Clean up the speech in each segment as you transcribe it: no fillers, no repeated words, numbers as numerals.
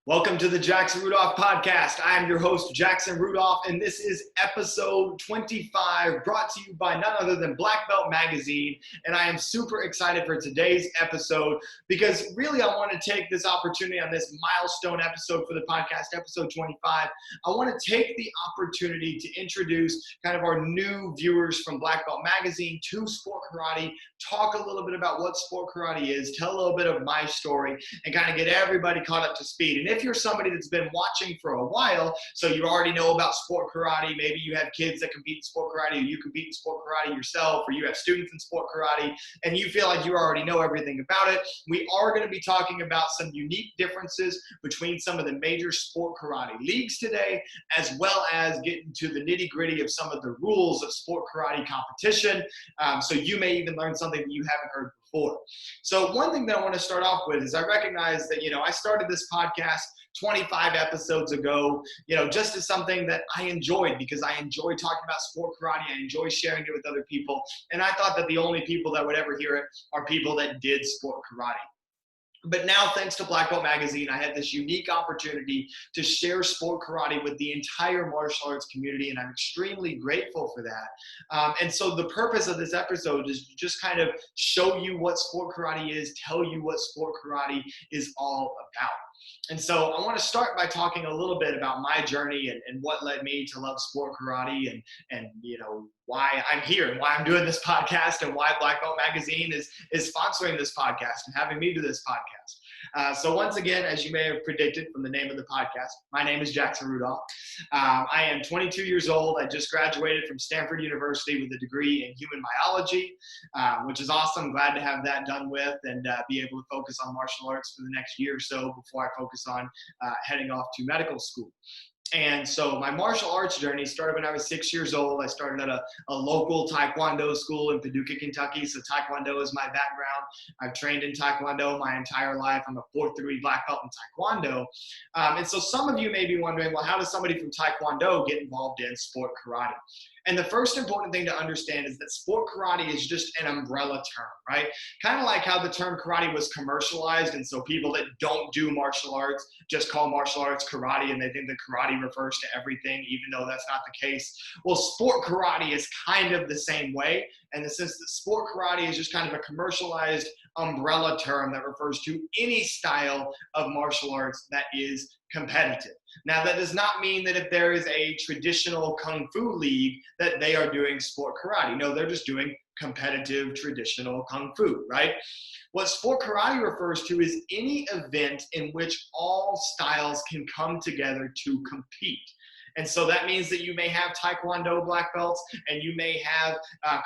Welcome to the Jackson Rudolph podcast. I am your host, Jackson Rudolph, and this is episode 25, brought to you by none other than Black Belt Magazine. And I am super excited for today's episode because really I want to take this opportunity on this milestone episode for the podcast, episode 25. I want to take the opportunity to introduce kind of our new viewers from Black Belt Magazine to Sport Karate, talk a little bit about what Sport Karate is, tell a little bit of my story, and kind of get everybody caught up to speed. And if you're somebody that's been watching for a while, so you already know about Sport Karate, maybe you have kids that compete in Sport Karate, or you compete in Sport Karate yourself, or you have students in Sport Karate, and you feel like you already know everything about it, we are going to be talking about some unique differences between some of the major Sport Karate leagues today, as well as getting to the nitty-gritty of some of the rules of Sport Karate competition. So you may even learn something that you haven't heard before. So one thing that I want to start off with is I recognize that, I started this podcast 25 episodes ago, just as something that I enjoyed because I enjoy talking about Sport Karate. I enjoy sharing it with other people. And I thought that the only people that would ever hear it are people that did Sport Karate. But now, thanks to Black Belt Magazine, I had this unique opportunity to share Sport Karate with the entire martial arts community, and I'm extremely grateful for that. And so the purpose of this episode is to just kind of show you what Sport Karate is, tell you what Sport Karate is all about. And so I want to start by talking a little bit about my journey and what led me to love Sport Karate and why I'm here and why I'm doing this podcast and why Black Belt Magazine is sponsoring this podcast and having me do this podcast. So once again, as you may have predicted from the name of the podcast, my name is Jackson Rudolph. I am 22 years old. I just graduated from Stanford University with a degree in human biology, which is awesome. Glad to have that done with and be able to focus on martial arts for the next year or so before I focus on heading off to medical school. And so my martial arts journey started when I was 6 years old. I started at a local Taekwondo school in Paducah, Kentucky. So Taekwondo is my background. I've trained in Taekwondo my entire life. I'm a 4th degree black belt in Taekwondo. And so some of you may be wondering, well, how does somebody from Taekwondo get involved in Sport Karate? And the first important thing to understand is that Sport Karate is just an umbrella term, right? Kind of like how the term karate was commercialized, and so people that don't do martial arts just call martial arts karate, and they think that karate refers to everything, even though that's not the case. Well, Sport Karate is kind of the same way, in the sense that Sport Karate is just kind of a commercialized umbrella term that refers to any style of martial arts that is competitive. Now, that does not mean that if there is a traditional Kung Fu league that they are doing Sport Karate. No, they're just doing competitive traditional Kung Fu, right? What Sport Karate refers to is any event in which all styles can come together to compete. And so that means that you may have Taekwondo black belts, and you may have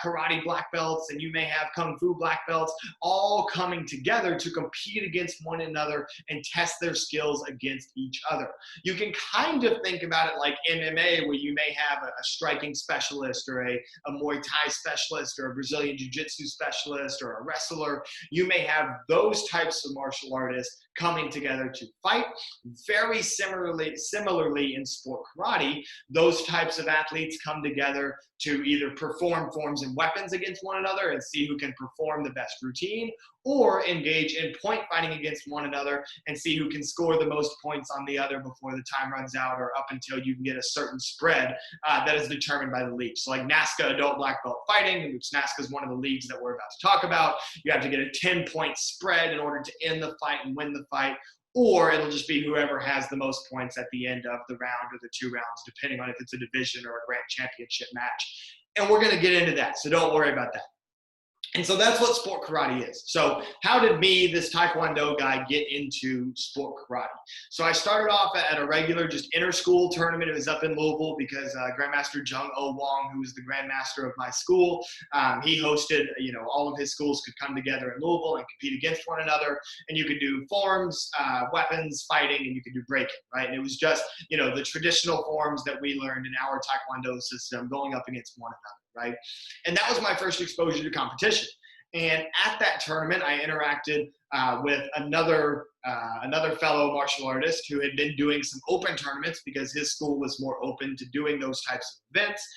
karate black belts, and you may have Kung Fu black belts, all coming together to compete against one another and test their skills against each other. You can kind of think about it like MMA, where you may have a striking specialist or a Muay Thai specialist or a Brazilian Jiu-Jitsu specialist or a wrestler. You may have those types of martial artists coming together to fight. Very similarly in Sport Karate, those types of athletes come together to either perform forms and weapons against one another and see who can perform the best routine, or engage in point fighting against one another and see who can score the most points on the other before the time runs out, or up until you can get a certain spread that is determined by the league. So like NASCA adult black belt fighting, which NASCA is one of the leagues that we're about to talk about, you have to get a 10-point spread in order to end the fight and win the fight, or it'll just be whoever has the most points at the end of the round or the 2 rounds, depending on if it's a division or a grand championship match. And we're going to get into that, so don't worry about that. And so that's what Sport Karate is. So how did me, this Taekwondo guy, get into Sport Karate? So I started off at a regular just inter-school tournament. It was up in Louisville because Grandmaster Jung Oh Wong, who was the Grandmaster of my school, he hosted, all of his schools could come together in Louisville and compete against one another. And you could do forms, weapons, fighting, and you could do breaking, right? And it was just, the traditional forms that we learned in our Taekwondo system going up against one another. Right? And that was my first exposure to competition. And at that tournament, I interacted with another another fellow martial artist who had been doing some open tournaments because his school was more open to doing those types of events.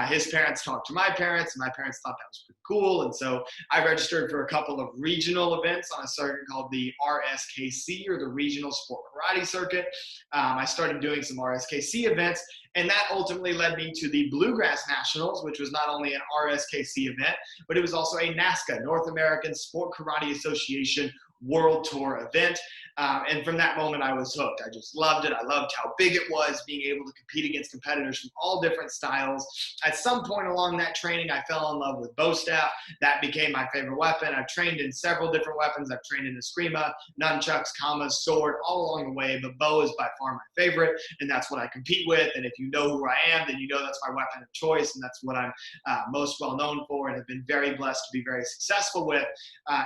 His parents talked to my parents, and my parents thought that was pretty cool. And so I registered for a couple of regional events on a circuit called the RSKC, or the Regional Sport Karate Circuit. I started doing some RSKC events, and that ultimately led me to the Bluegrass Nationals, which was not only an RSKC event, but it was also a NASKA, North American Sport Karate Association World Tour event. And from that moment, I was hooked. I just loved it. I loved how big it was, being able to compete against competitors from all different styles. At some point along that training, I fell in love with bow staff. That became my favorite weapon. I've trained in several different weapons. I've trained in eskrima, nunchucks, kamas, sword, all along the way, but bow is by far my favorite, and that's what I compete with. And if you know who I am, then you know that's my weapon of choice, and that's what I'm most well known for, and have been very blessed to be very successful with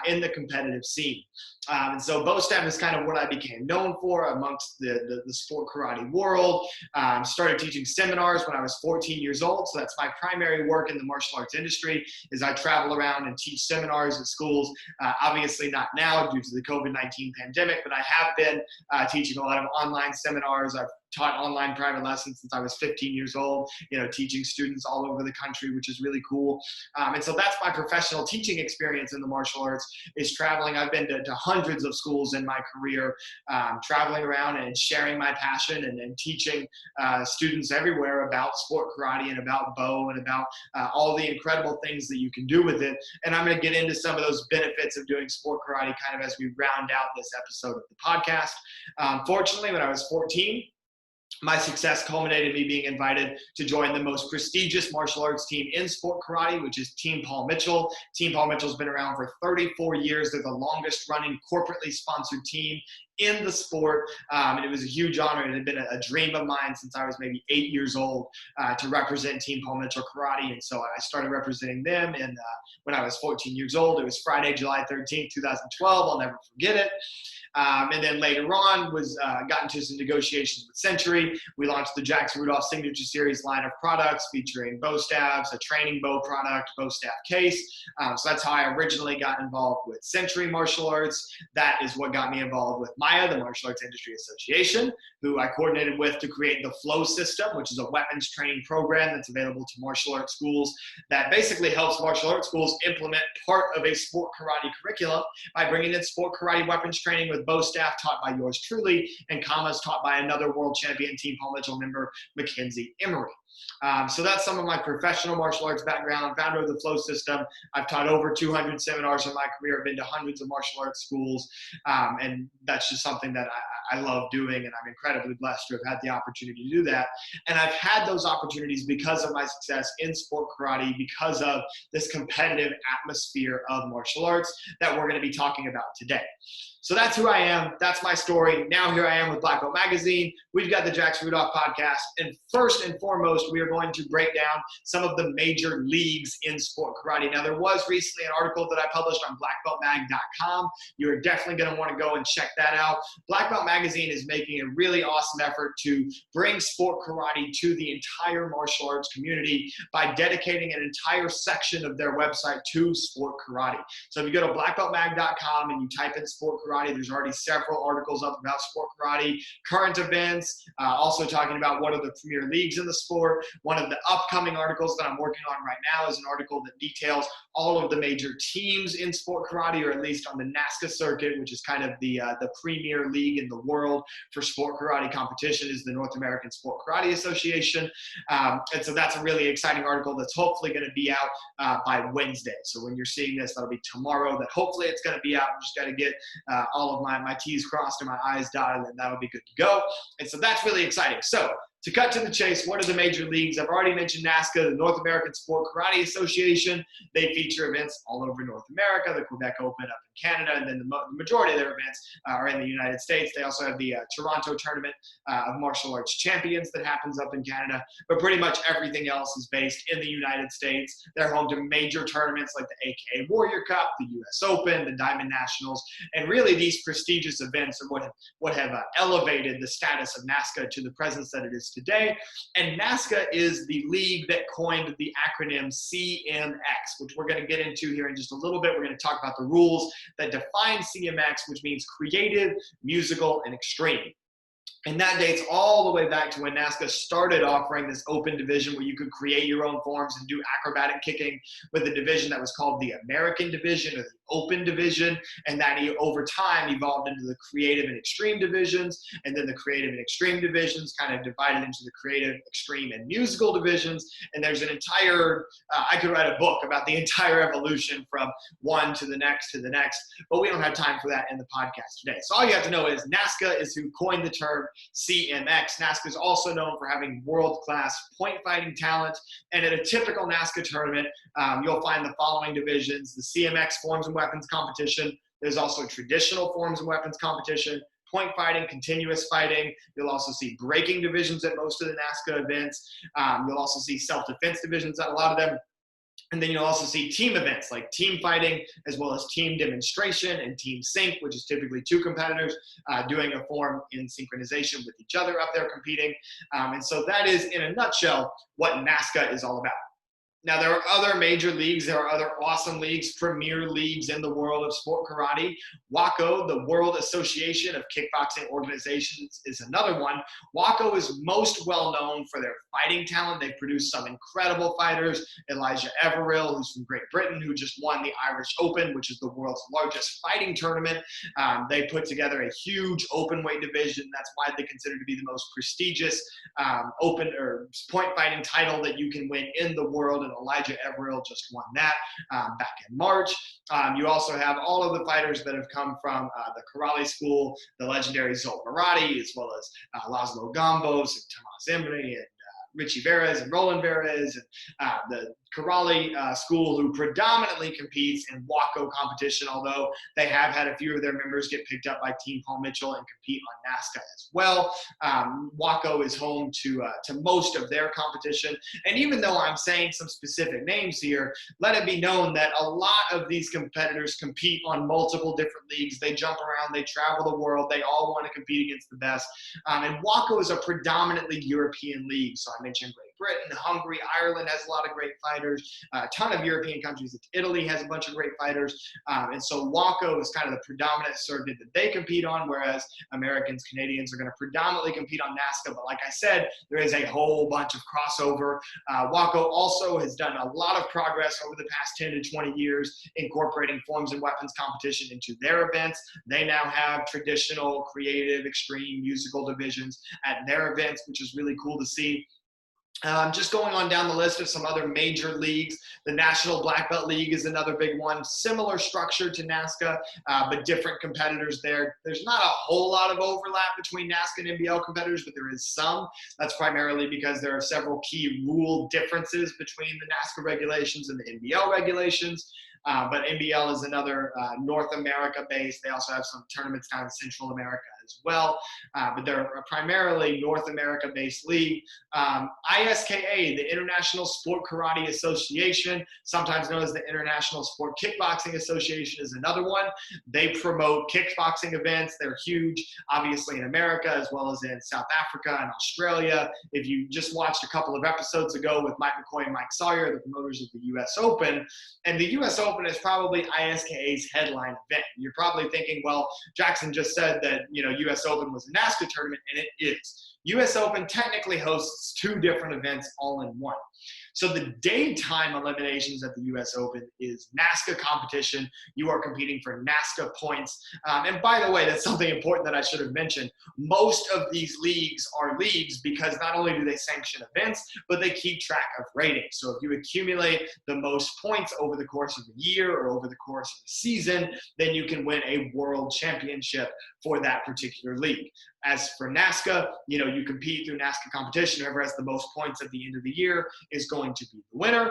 in the competitive scene. And so bow staff is kind of what I became known for amongst the sport karate world. Started teaching seminars when I was 14 years old. So that's my primary work in the martial arts industry, is I travel around and teach seminars at schools. Obviously not now due to the COVID-19 pandemic, but I have been teaching a lot of online seminars. I've taught online private lessons since I was 15 years old, teaching students all over the country, which is really cool. And so that's my professional teaching experience in the martial arts, is traveling. I've been to hundreds of schools in my career, traveling around and sharing my passion and teaching students everywhere about sport karate and about bow and about all the incredible things that you can do with it. And I'm going to get into some of those benefits of doing sport karate kind of as we round out this episode of the podcast. Fortunately, when I was 14, my success culminated in me being invited to join the most prestigious martial arts team in sport karate, which is Team Paul Mitchell. Team Paul Mitchell's been around for 34 years. They're the longest running corporately sponsored team in the sport. And it was a huge honor. It had been a dream of mine since I was maybe 8 years old to represent Team Paul Mitchell Karate. And so I started representing them when I was 14 years old. It was Friday, July 13th, 2012. I'll never forget it. And then later on got into some negotiations with Century. We launched the Jackson Rudolph Signature Series line of products featuring bow staffs, a training bow product, bow staff case. So that's how I originally got involved with Century Martial Arts. That is what got me involved with MAIA, the Martial Arts Industry Association, who I coordinated with to create the Flow System, which is a weapons training program that's available to martial arts schools that basically helps martial arts schools implement part of a sport karate curriculum by bringing in sport karate weapons training with bow staff taught by yours truly, and kamas taught by another world champion Team Paul Mitchell member, Mackenzie Emery. So that's some of my professional martial arts background, founder of the Flow System. I've taught over 200 seminars in my career, been to hundreds of martial arts schools, and that's just something that I love doing, and I'm incredibly blessed to have had the opportunity to do that. And I've had those opportunities because of my success in sport karate, because of this competitive atmosphere of martial arts that we're going to be talking about today. So that's who I am. That's my story. Now here I am with Black Belt Magazine. We've got the Jackson Rudolph podcast. And first and foremost, we are going to break down some of the major leagues in sport karate. Now, there was recently an article that I published on blackbeltmag.com. You're definitely going to want to go and check that out. Black Belt Magazine is making a really awesome effort to bring sport karate to the entire martial arts community by dedicating an entire section of their website to sport karate. So if you go to blackbeltmag.com and you type in sport karate, there's already several articles up about sport karate, current events, also talking about what are the premier leagues in the sport. One of the upcoming articles that I'm working on right now is an article that details all of the major teams in sport karate, or at least on the NASKA circuit, which is kind of the premier league in the world for sport karate competition, is the North American Sport Karate Association. And so that's a really exciting article that's hopefully going to be out by Wednesday. So when you're seeing this, that'll be tomorrow, that hopefully it's going to be out. I'm just got to get all of my T's crossed and my I's dotted, and that'll be good to go. And so that's really exciting. So to cut to the chase, what are the major leagues? I've already mentioned NASKA, the North American Sport Karate Association. They feature events all over North America, the Quebec Open up in Canada, and then the majority of their events are in the United States. They also have the Toronto Tournament of Martial Arts Champions that happens up in Canada, but pretty much everything else is based in the United States. They're home to major tournaments like the AKA Warrior Cup, the US Open, the Diamond Nationals, and really these prestigious events are what have elevated the status of NASKA to the presence that it is today. And NASKA is the league that coined the acronym CMX, which we're going to get into here in just a little bit. We're going to talk about the rules that define CMX, which means creative, musical, and extreme. And that dates all the way back to when NASCA started offering this open division where you could create your own forms and do acrobatic kicking with a division that was called the American Division or the Open Division. And that over time evolved into the creative and extreme divisions. And then the creative and extreme divisions kind of divided into the creative, extreme, and musical divisions. And there's an entire, I could write a book about the entire evolution from one to the next, but we don't have time for that in the podcast today. So all you have to know is NASCA is who coined the term CMX. NASCA is also known for having world-class point fighting talent. And at a typical NASCA tournament, you'll find the following divisions: the CMX Forms and Weapons Competition. There's also traditional Forms and Weapons Competition, point fighting, continuous fighting. You'll also see breaking divisions at most of the NASCA events. You'll also see self-defense divisions at a lot of them. And then you'll also see team events like team fighting, as well as team demonstration and team sync, which is typically two competitors doing a form in synchronization with each other up there competing. And so that is, in a nutshell, what NASCA is all about. Now, there are other major leagues. There are other awesome leagues, premier leagues in the world of sport karate. WACO, the World Association of Kickboxing Organizations, is another one. WACO is most well known for their fighting talent. They've produced some incredible fighters. Elijah Everill, who's from Great Britain, who just won the Irish Open, which is the world's largest fighting tournament. They put together a huge open weight division. That's widely considered to be the most prestigious open or point fighting title that you can win in the world. And Elijah Everill just won that back in March. You also have all of the fighters that have come from the Karate School, the legendary Zolt Marati, as well as Laszlo Gambos and Tomas Emre and Richie Verez and Roland Verez, and the Karate school, who predominantly competes in WACO competition, although they have had a few of their members get picked up by Team Paul Mitchell and compete on NASCA as well. WACO is home to most of their competition. And even though I'm saying some specific names here, let it be known that a lot of these competitors compete on multiple different leagues. They jump around, they travel the world, they all want to compete against the best. And WACO is a predominantly European league. So I mentioned Great Britain, Hungary, Ireland has a lot of great fighters, a ton of European countries. Italy has a bunch of great fighters. And so WACO is kind of the predominant circuit that they compete on, whereas Americans, Canadians are going to predominantly compete on NASCA. But like I said, there is a whole bunch of crossover. WACO also has done a lot of progress over the past 10 to 20 years, incorporating forms and weapons competition into their events. They now have traditional, creative, extreme, musical divisions at their events, which is really cool to see. Just going on down the list of some other major leagues, the National Black Belt League is another big one. Similar structure to NASCA, but different competitors there. There's not a whole lot of overlap between NASCA and NBL competitors, but there is some. That's primarily because there are several key rule differences between the NASCA regulations and the NBL regulations. But NBL is another North America based. They also have some tournaments down in Central America as well. But they're a primarily North America based league. ISKA, the International Sport Karate Association, sometimes known as the International Sport Kickboxing Association, is another one. They promote kickboxing events. They're huge, obviously, in America as well as in South Africa and Australia. If you just watched a couple of episodes ago with Mike McCoy and Mike Sawyer, the promoters of the U.S. Open, and the U.S. Open is probably ISKA's headline event. You're probably thinking, well, Jackson just said that, U.S. Open was a NASCA tournament, and it is. U.S. Open technically hosts two different events all in one. So the daytime eliminations at the U.S. Open is NASCA competition. You are competing for NASCA points. And by the way, that's something important that I should have mentioned. Most of these leagues are leagues because not only do they sanction events, but they keep track of ratings. So if you accumulate the most points over the course of a year or over the course of a season, then you can win a world championship for that particular league. As for NASCA, you compete through NASCA competition. Whoever has the most points at the end of the year is going to be the winner.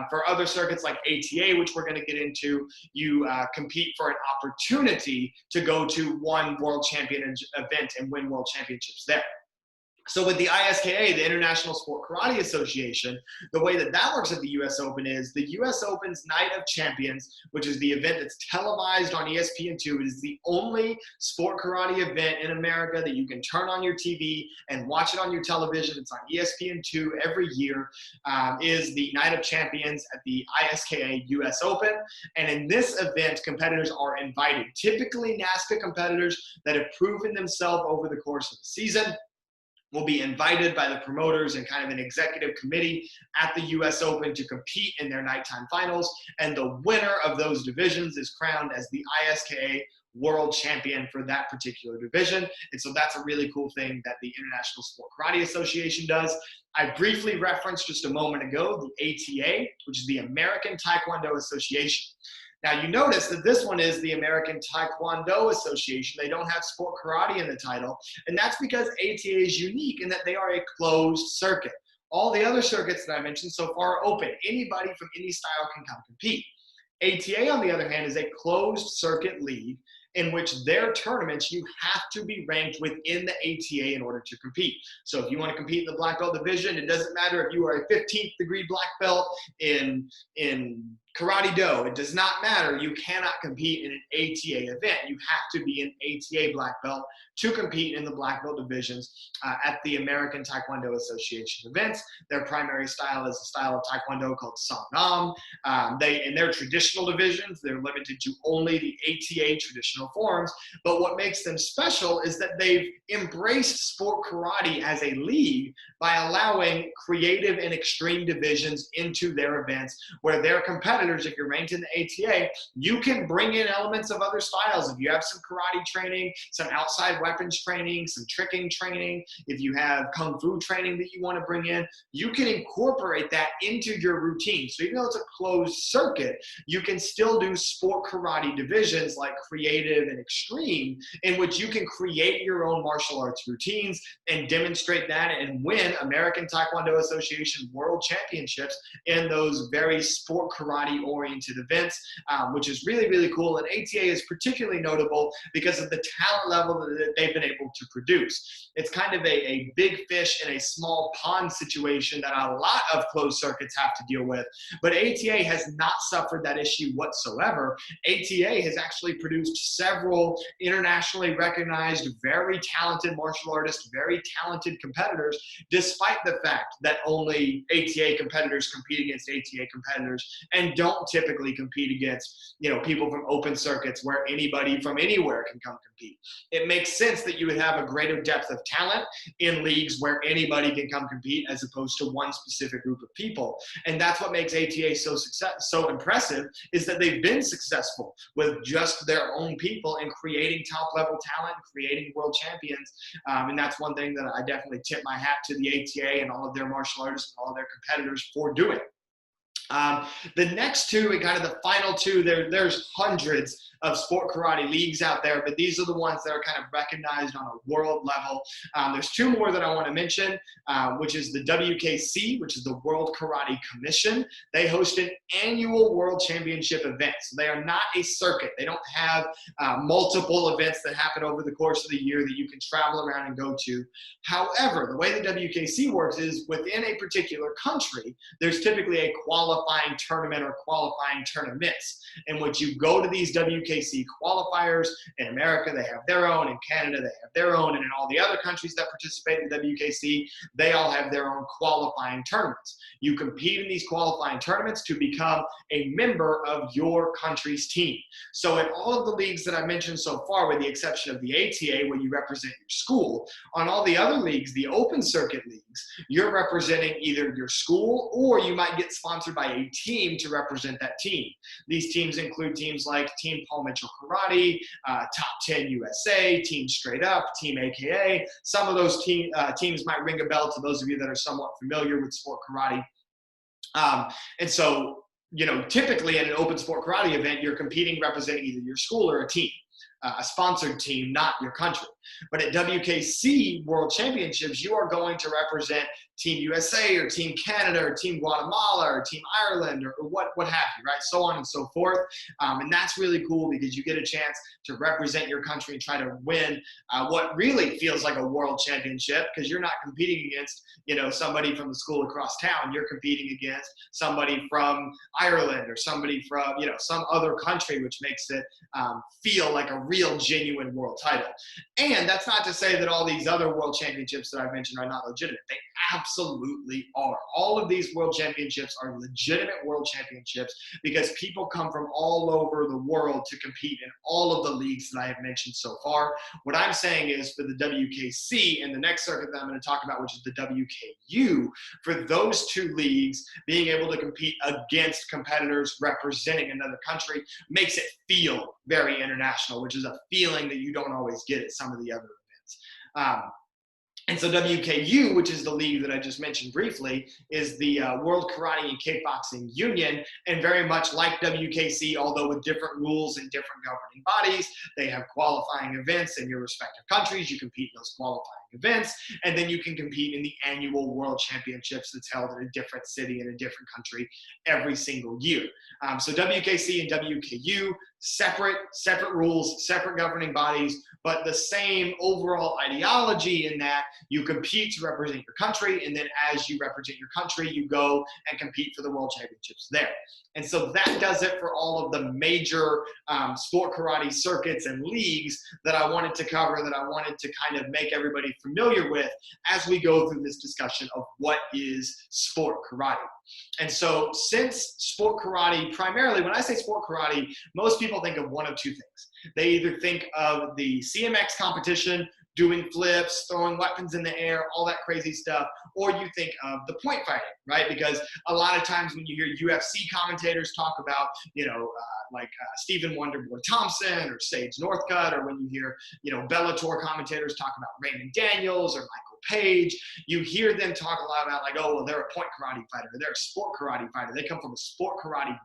For other circuits like ATA, which we're going to get into, you compete for an opportunity to go to one world champion event and win world championships there. So with the ISKA, the International Sport Karate Association, the way that that works at the US Open is the US Open's Night of Champions, which is the event that's televised on ESPN2. It is the only sport karate event in America that you can turn on your TV and watch it on your television. It's on ESPN2 every year, is the Night of Champions at the ISKA US Open. And in this event, competitors are invited, typically NASKA competitors that have proven themselves over the course of the season will be invited by the promoters and kind of an executive committee at the US Open to compete in their nighttime finals. And the winner of those divisions is crowned as the ISKA world champion for that particular division. And so that's a really cool thing that the International Sport Karate Association does. I briefly referenced just a moment ago the ATA, which is the American Taekwondo Association. Now, you notice that this one is the American Taekwondo Association. They don't have sport karate in the title, and that's because ATA is unique in that they are a closed circuit. All the other circuits that I mentioned so far are open. Anybody from any style can come compete. ATA, on the other hand, is a closed circuit league in which their tournaments, you have to be ranked within the ATA in order to compete. So if you want to compete in the black belt division, it doesn't matter if you are a 15th degree black belt in Karate Do. It does not matter. You cannot compete in an ATA event. You have to be an ATA black belt to compete in the black belt divisions at the American Taekwondo Association events. Their primary style is a style of Taekwondo called Sangnam. In their traditional divisions, they're limited to only the ATA traditional forms. But what makes them special is that they've embraced sport karate as a league by allowing creative and extreme divisions into their events where their competitors, if you're ranked in the ATA, you can bring in elements of other styles. If you have some karate training, some outside weapons training, some tricking training, if you have kung fu training that you want to bring in, you can incorporate that into your routine. So even though it's a closed circuit, you can still do sport karate divisions like creative and extreme, in which you can create your own martial arts routines and demonstrate that and win American Taekwondo Association World Championships in those very sport karate oriented events, which is really, really cool. And ATA is particularly notable because of the talent level that they've been able to produce. It's kind of a big fish in a small pond situation that a lot of closed circuits have to deal with. But ATA has not suffered that issue whatsoever. ATA has actually produced several internationally recognized, very talented martial artists, very talented competitors, despite the fact that only ATA competitors compete against ATA competitors and don't typically compete against, people from open circuits where anybody from anywhere can come compete. It makes sense that you would have a greater depth of talent in leagues where anybody can come compete as opposed to one specific group of people. And that's what makes ATA so impressive, is that they've been successful with just their own people in creating top level talent, creating world champions. And that's one thing that I definitely tip my hat to the ATA and all of their martial artists and all of their competitors for doing. The next two and kind of the final two, there's hundreds of sport karate leagues out there, but these are the ones that are kind of recognized on a world level. There's two more that I want to mention, which is the WKC, which is the World Karate Commission. They host an annual world championship event. So they are not a circuit. They don't have multiple events that happen over the course of the year that you can travel around and go to. However, the way the WKC works is within a particular country, there's typically a qualifying tournament or qualifying tournaments in which you go to these WKC qualifiers. In America, they have their own. In Canada, they have their own. And in all the other countries that participate in the WKC, they all have their own qualifying tournaments. You compete in these qualifying tournaments to become a member of your country's team. So in all of the leagues that I mentioned so far, with the exception of the ATA, where you represent your school, on all the other leagues, the open circuit leagues, you're representing either your school or you might get sponsored by a team to represent that team. These teams include teams like Team Paul Mitchell Karate, Top 10 USA, Team Straight Up, Team AKA. Some of those teams might ring a bell to those of you that are somewhat familiar with sport karate. And so, typically at an open sport karate event, you're competing representing either your school or a team. a sponsored team, not your country. But at WKC World Championships, you are going to represent Team USA or Team Canada or Team Guatemala or Team Ireland or what have you, right? So on and so forth. And that's really cool because you get a chance to represent your country and try to win what really feels like a world championship, because you're not competing against, somebody from the school across town. You're competing against somebody from Ireland or somebody from, some other country, which makes it feel like a real genuine world title. And that's not to say that all these other world championships that I've mentioned are not legitimate. They absolutely are. All of these world championships are legitimate world championships because people come from all over the world to compete in all of the leagues that I have mentioned so far. What I'm saying is for the WKC and the next circuit that I'm going to talk about, which is the WKU, for those two leagues, being able to compete against competitors representing another country makes it feel very international, which is a feeling that you don't always get at some of the other events. And so WKU, which is the league that I just mentioned briefly, is the World Karate and Kickboxing Union. And very much like WKC, although with different rules and different governing bodies, they have qualifying events in your respective countries. You compete in those qualifying events, and then you can compete in the annual World Championships that's held in a different city in a different country every single year. So WKC and WKU, separate rules, separate governing bodies, but the same overall ideology in that you compete to represent your country, and then as you represent your country, you go and compete for the World Championships there. And so that does it for all of the major sport karate circuits and leagues that I wanted to cover, that I wanted to kind of make everybody familiar with as we go through this discussion of what is sport karate. And so since sport karate, primarily when I say sport karate, most people think of one of two things. They either think of the CMX competition, doing flips, throwing weapons in the air, all that crazy stuff, or you think of the point fighting, right? Because a lot of times when you hear UFC commentators talk about, Stephen Wonderboy Thompson or Sage Northcutt, or when you hear, Bellator commentators talk about Raymond Daniels or Michael Page, you hear them talk a lot about they're a point karate fighter, or they're a sport karate fighter. They come from a sport karate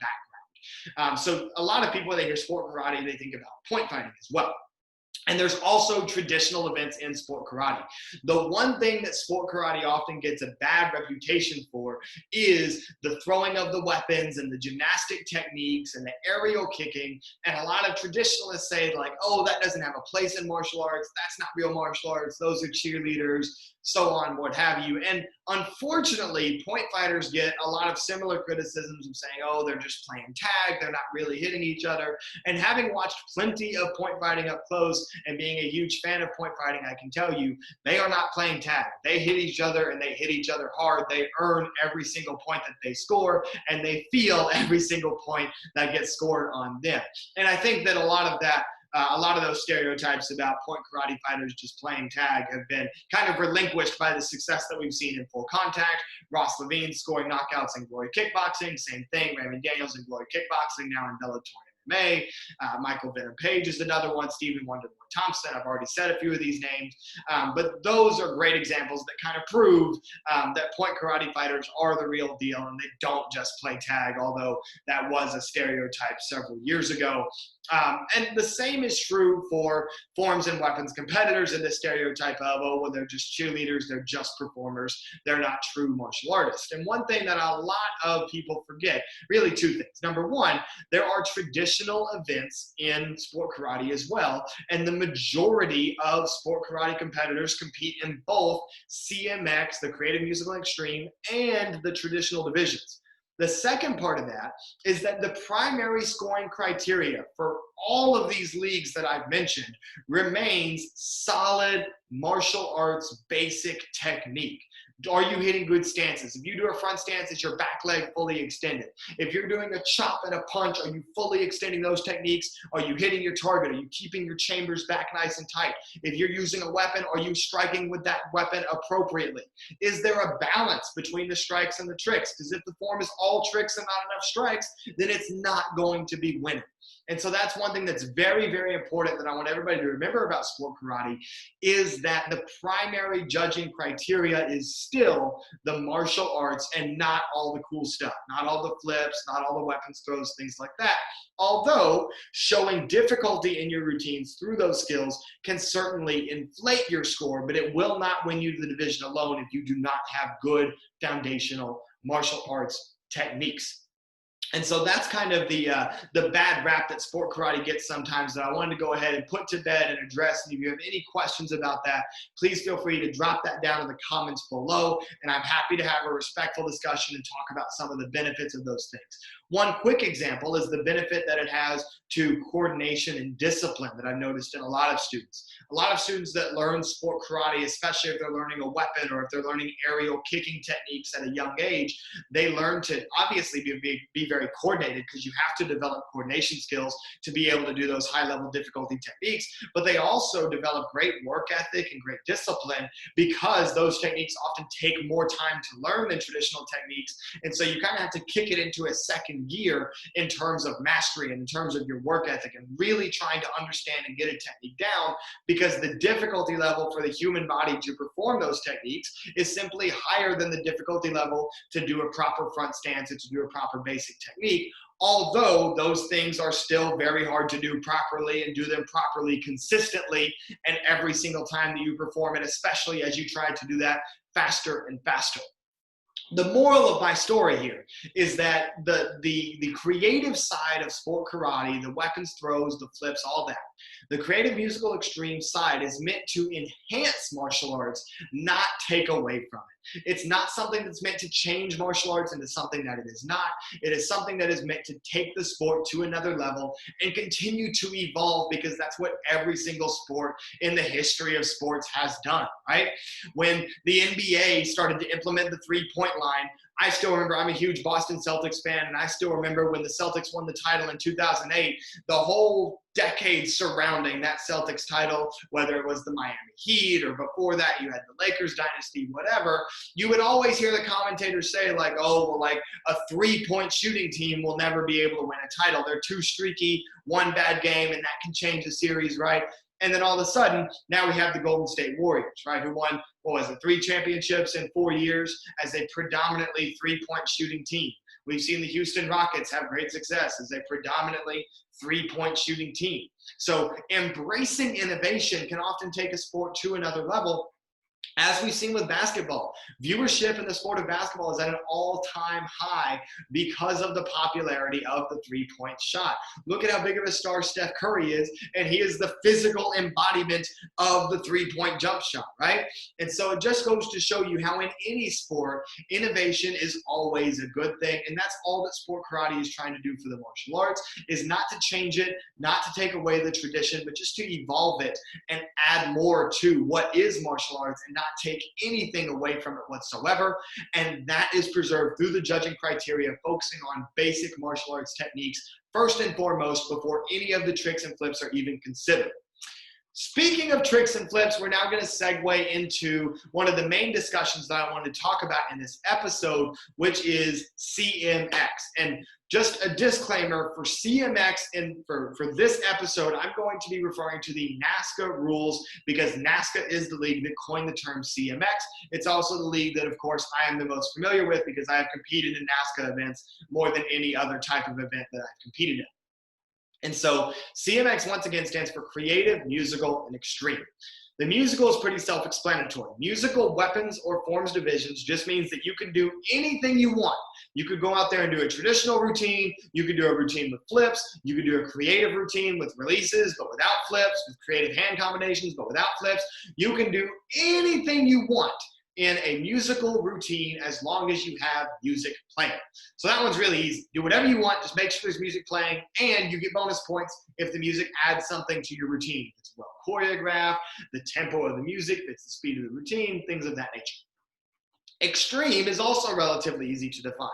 background. So a lot of people, when they hear sport karate, they think about point fighting as well. And there's also traditional events in sport karate. The one thing that sport karate often gets a bad reputation for is the throwing of the weapons and the gymnastic techniques and the aerial kicking. And a lot of traditionalists say that doesn't have a place in martial arts. That's not real martial arts. Those are cheerleaders, so on, what have you. And unfortunately, point fighters get a lot of similar criticisms of saying, they're just playing tag. They're not really hitting each other. And having watched plenty of point fighting up close and being a huge fan of point fighting, I can tell you, they are not playing tag. They hit each other, and they hit each other hard. They earn every single point that they score, and they feel every single point that gets scored on them. And I think that a lot of those stereotypes about point karate fighters just playing tag have been kind of relinquished by the success that we've seen in full contact. Ross Levine scoring knockouts in Glory Kickboxing, same thing. Raymond Daniels in Glory Kickboxing, now in Bellator MMA. Michael Venom Page is another one. Stephen Wonderboy Thompson. I've already said a few of these names, but those are great examples that kind of prove that point karate fighters are the real deal, and they don't just play tag, although that was a stereotype several years ago. And the same is true for forms and weapons competitors, and the stereotype of, they're just cheerleaders, they're just performers, they're not true martial artists. And one thing that a lot of people forget, really two things. Number one, there are traditional events in sport karate as well, and the majority of sport karate competitors compete in both CMX, the Creative Musical Extreme, and the traditional divisions. The second part of that is that the primary scoring criteria for all of these leagues that I've mentioned remains solid martial arts basic technique. Are you hitting good stances? If you do a front stance, is your back leg fully extended? If you're doing a chop and a punch, are you fully extending those techniques? Are you hitting your target? Are you keeping your chambers back nice and tight? If you're using a weapon, are you striking with that weapon appropriately? Is there a balance between the strikes and the tricks? Because if the form is all tricks and not enough strikes, then it's not going to be winning. And so that's one thing that's very, very important that I want everybody to remember about sport karate is that the primary judging criteria is still the martial arts and not all the cool stuff, not all the flips, not all the weapons throws, things like that. Although showing difficulty in your routines through those skills can certainly inflate your score, but it will not win you the division alone if you do not have good foundational martial arts techniques. And so that's kind of the bad rap that sport karate gets sometimes that I wanted to go ahead and put to bed and address. And if you have any questions about that, please feel free to drop that down in the comments below. And I'm happy to have a respectful discussion and talk about some of the benefits of those things. One quick example is the benefit that it has to coordination and discipline that I've noticed in a lot of students. A lot of students that learn sport karate, especially if they're learning a weapon or if they're learning aerial kicking techniques at a young age, they learn to obviously be very coordinated because you have to develop coordination skills to be able to do those high-level difficulty techniques. But they also develop great work ethic and great discipline because those techniques often take more time to learn than traditional techniques. And so you kind of have to kick it into a second gear in terms of mastery and in terms of your work ethic and really trying to understand and get a technique down, because the difficulty level for the human body to perform those techniques is simply higher than the difficulty level to do a proper front stance and to do a proper basic technique. Although those things are still very hard to do properly and do them properly consistently and every single time that you perform it, especially as you try to do that faster and faster. The moral of my story here is that the creative side of sport karate, the weapons throws, the flips, all that, the creative musical extreme side is meant to enhance martial arts, not take away from it. It's not something that's meant to change martial arts into something that it is not. It is something that is meant to take the sport to another level and continue to evolve, because that's what every single sport in the history of sports has done, right? When the NBA started to implement the three-point line, I still remember, I'm a huge Boston Celtics fan, and I still remember when the Celtics won the title in 2008, the whole decade surrounding that Celtics title, whether it was the Miami Heat or before that you had the Lakers dynasty, whatever, you would always hear the commentators say like, oh, well, like a three-point shooting team will never be able to win a title. They're too streaky, one bad game, and that can change the series, right? And then all of a sudden, now we have the Golden State Warriors, right, who won, 3 championships in 4 years as a predominantly three-point shooting team. We've seen the Houston Rockets have great success as a predominantly three-point shooting team. So embracing innovation can often take a sport to another level. As we've seen with basketball, viewership in the sport of basketball is at an all-time high because of the popularity of the three-point shot. Look at how big of a star Steph Curry is, and he is the physical embodiment of the three-point jump shot, right? And so it just goes to show you how in any sport, innovation is always a good thing, and that's all that sport karate is trying to do for the martial arts, is not to change it, not to take away the tradition, but just to evolve it and add more to what is martial arts and not take anything away from it whatsoever. And that is preserved through the judging criteria, focusing on basic martial arts techniques first and foremost before any of the tricks and flips are even considered. Speaking of tricks and flips, we're now going to segue into one of the main discussions that I wanted to talk about in this episode, which is CMX. And just a disclaimer for CMX and for this episode, I'm going to be referring to the NASCA rules because NASCA is the league that coined the term CMX. It's also the league that, of course, I am the most familiar with because I have competed in NASCA events more than any other type of event that I've competed in. And so CMX, once again, stands for Creative, Musical, and Extreme. The musical is pretty self-explanatory. Musical weapons or forms divisions just means that you can do anything you want. You could go out there and do a traditional routine. You could do a routine with flips. You could do a creative routine with releases, but without flips, with creative hand combinations, but without flips. You can do anything you want in a musical routine as long as you have music playing. So that one's really easy. Do whatever you want, just make sure there's music playing, and you get bonus points if the music adds something to your routine. It's well choreographed, the tempo of the music fits the speed of the routine, things of that nature. Extreme is also relatively easy to define.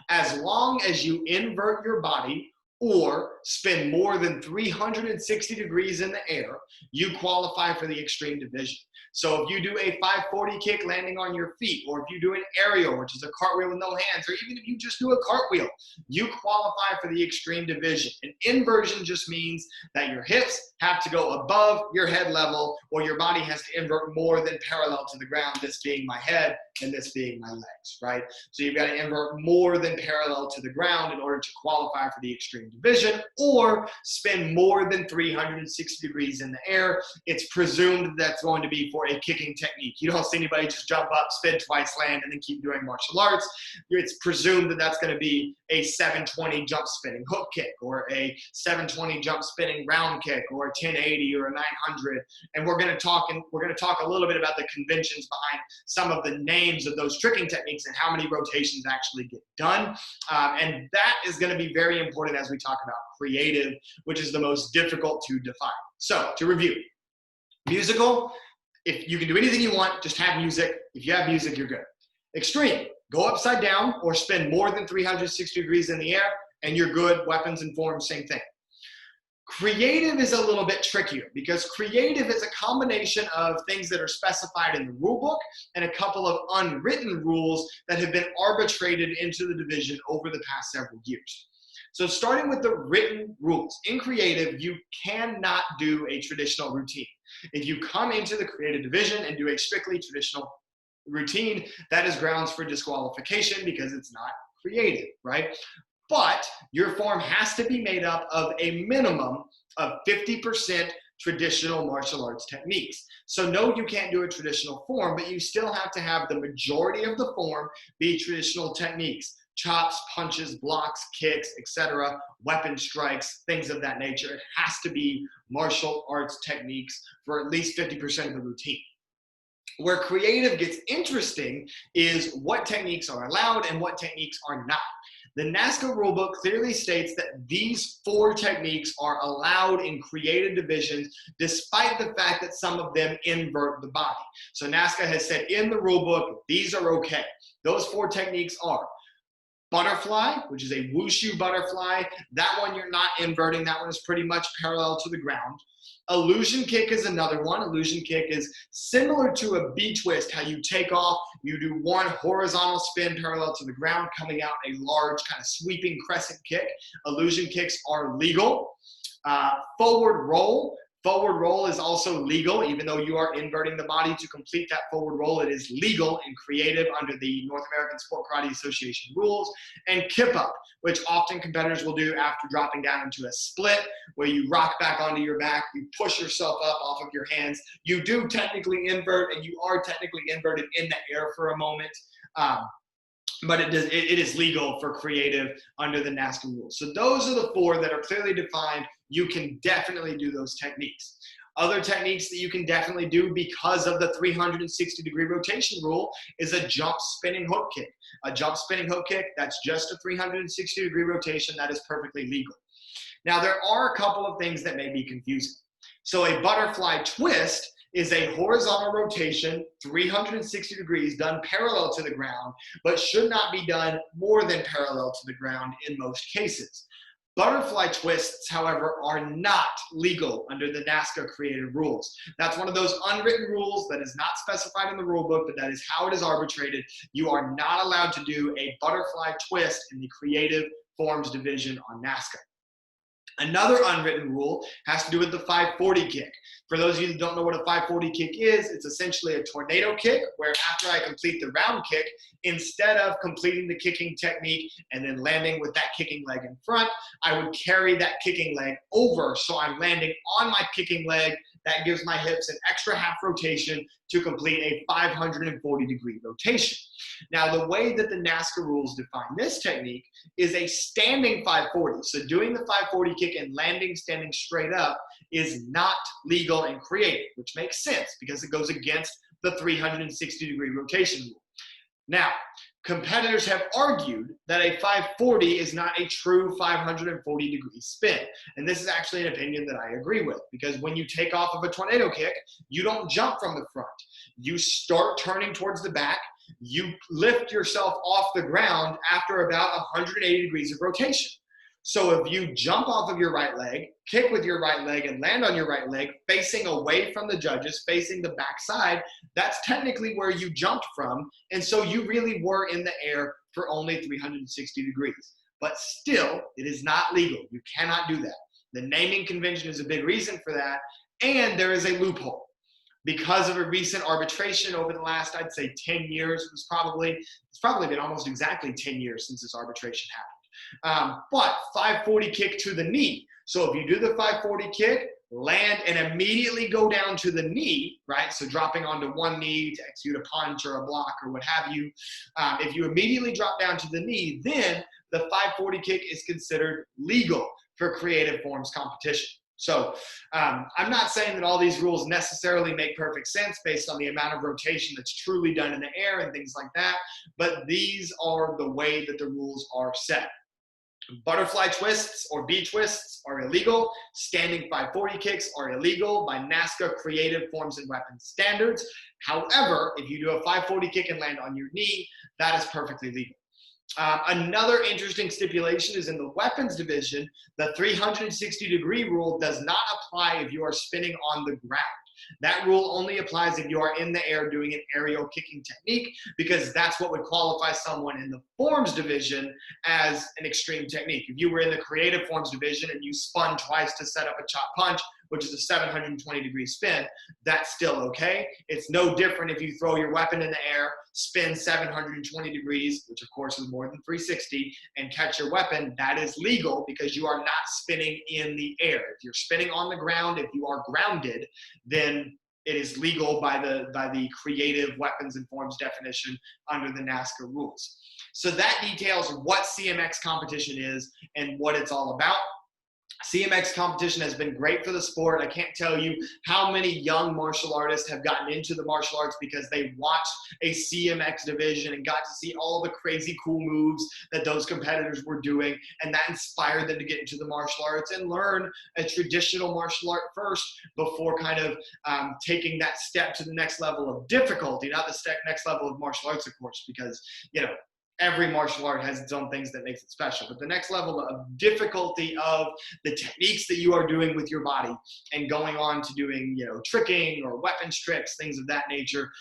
As long as you invert your body or spin more than 360 degrees in the air, you qualify for the extreme division. So if you do a 540 kick landing on your feet, or if you do an aerial, which is a cartwheel with no hands, or even if you just do a cartwheel, you qualify for the extreme division. An inversion just means that your hips have to go above your head level, or your body has to invert more than parallel to the ground, this being my head and this being my legs, right? So you've got to invert more than parallel to the ground in order to qualify for the extreme division, or spin more than 360 degrees in the air. It's presumed that's going to be for a kicking technique. You don't see anybody just jump up, spin twice, land, and then keep doing martial arts. It's presumed that that's going to be a 720 jump spinning hook kick, or a 720 jump spinning round kick, or a 1080 or a 900. And we're going to talk a little bit about the conventions behind some of the names of those tricking techniques and how many rotations actually get done. And that is going to be very important as we talk about creative, which is the most difficult to define. So to review, musical, if you can do anything you want, just have music. If you have music, you're good. Extreme, go upside down or spin more than 360 degrees in the air, and you're good. Weapons and forms, same thing. Creative is a little bit trickier because creative is a combination of things that are specified in the rule book and a couple of unwritten rules that have been arbitrated into the division over the past several years. So starting with the written rules, in creative, you cannot do a traditional routine. If you come into the creative division and do a strictly traditional routine, that is grounds for disqualification because it's not creative, right? But your form has to be made up of a minimum of 50% traditional martial arts techniques. So no, you can't do a traditional form, but you still have to have the majority of the form be traditional techniques. Chops, punches, blocks, kicks, etc., weapon strikes, things of that nature. It has to be martial arts techniques for at least 50% of the routine. Where creative gets interesting is what techniques are allowed and what techniques are not. The NASCA rulebook clearly states that these 4 techniques are allowed in creative divisions, despite the fact that some of them invert the body. So NASCA has said in the rulebook, these are okay. Those 4 techniques are butterfly, which is a wushu butterfly. That one you're not inverting. That one is pretty much parallel to the ground. Illusion kick is another one. Illusion kick is similar to a B-twist, how you take off, you do one horizontal spin parallel to the ground, coming out a large kind of sweeping crescent kick. Illusion kicks are legal. Forward roll. Forward roll is also legal, even though you are inverting the body to complete that forward roll. It is legal and creative under the North American Sport Karate Association rules. And kip up, which often competitors will do after dropping down into a split, where you rock back onto your back, you push yourself up off of your hands. You do technically invert, and you are technically inverted in the air for a moment. But it is legal for creative under the NASCA rules. So those are the 4 that are clearly defined. You can definitely do those techniques. Other techniques that you can definitely do because of the 360-degree rotation rule is a jump spinning hook kick. A jump spinning hook kick, that's just a 360-degree rotation. That is perfectly legal. Now, there are a couple of things that may be confusing. So a butterfly twist is a horizontal rotation, 360 degrees, done parallel to the ground, but should not be done more than parallel to the ground in most cases. Butterfly twists, however, are not legal under the NASCA creative rules. That's one of those unwritten rules that is not specified in the rule book, but that is how it is arbitrated. You are not allowed to do a butterfly twist in the creative forms division on NASCA. Another unwritten rule has to do with the 540 kick. For those of you that don't know what a 540 kick is, it's essentially a tornado kick where after I complete the round kick, instead of completing the kicking technique and then landing with that kicking leg in front, I would carry that kicking leg over so I'm landing on my kicking leg. That gives my hips an extra half rotation to complete a 540-degree rotation. Now, the way that the NASCA rules define this technique is a standing 540. So doing the 540 kick and landing standing straight up is not legal and creative, which makes sense because it goes against the 360-degree rotation rule. Now, competitors have argued that a 540 is not a true 540-degree spin. And this is actually an opinion that I agree with, because when you take off of a tornado kick, you don't jump from the front. You start turning towards the back. You lift yourself off the ground after about 180 degrees of rotation. So if you jump off of your right leg, kick with your right leg, and land on your right leg, facing away from the judges, facing the backside, that's technically where you jumped from. And so you really were in the air for only 360 degrees. But still, it is not legal. You cannot do that. The naming convention is a big reason for that. And there is a loophole. Because of a recent arbitration over the last, I'd say 10 years, it's probably been almost exactly 10 years since this arbitration happened. But 540 kick to the knee. So if you do the 540 kick, land and immediately go down to the knee, right? So dropping onto one knee to execute a punch or a block or what have you. If you immediately drop down to the knee, then the 540 kick is considered legal for creative forms competition. So I'm not saying that all these rules necessarily make perfect sense based on the amount of rotation that's truly done in the air and things like that, but these are the way that the rules are set. Butterfly twists or B twists are illegal. Standing 540 kicks are illegal by NASCA Creative Forms and Weapons Standards. However, if you do a 540 kick and land on your knee, that is perfectly legal. Another interesting stipulation is in the weapons division, the 360-degree rule does not apply if you are spinning on the ground. That rule only applies if you are in the air doing an aerial kicking technique, because that's what would qualify someone in the forms division as an extreme technique. If you were in the creative forms division and you spun twice to set up a chop punch, which is a 720-degree spin, that's still okay. It's no different if you throw your weapon in the air, spin 720 degrees, which of course is more than 360, and catch your weapon. That is legal because you are not spinning in the air. If you're spinning on the ground, if you are grounded, then it is legal by the creative weapons and forms definition under the NASCA rules. So that details what CMX competition is and what it's all about. CMX competition has been great for the sport. I can't tell you how many young martial artists have gotten into the martial arts because they watched a CMX division and got to see all the crazy cool moves that those competitors were doing, and that inspired them to get into the martial arts and learn a traditional martial art first before kind of taking that step to the next level of difficulty, not the next level of martial arts, of course, because, you know, every martial art has its own things that makes it special, but the next level of difficulty of the techniques that you are doing with your body and going on to doing, you know, tricking or weapons tricks, things of that nature.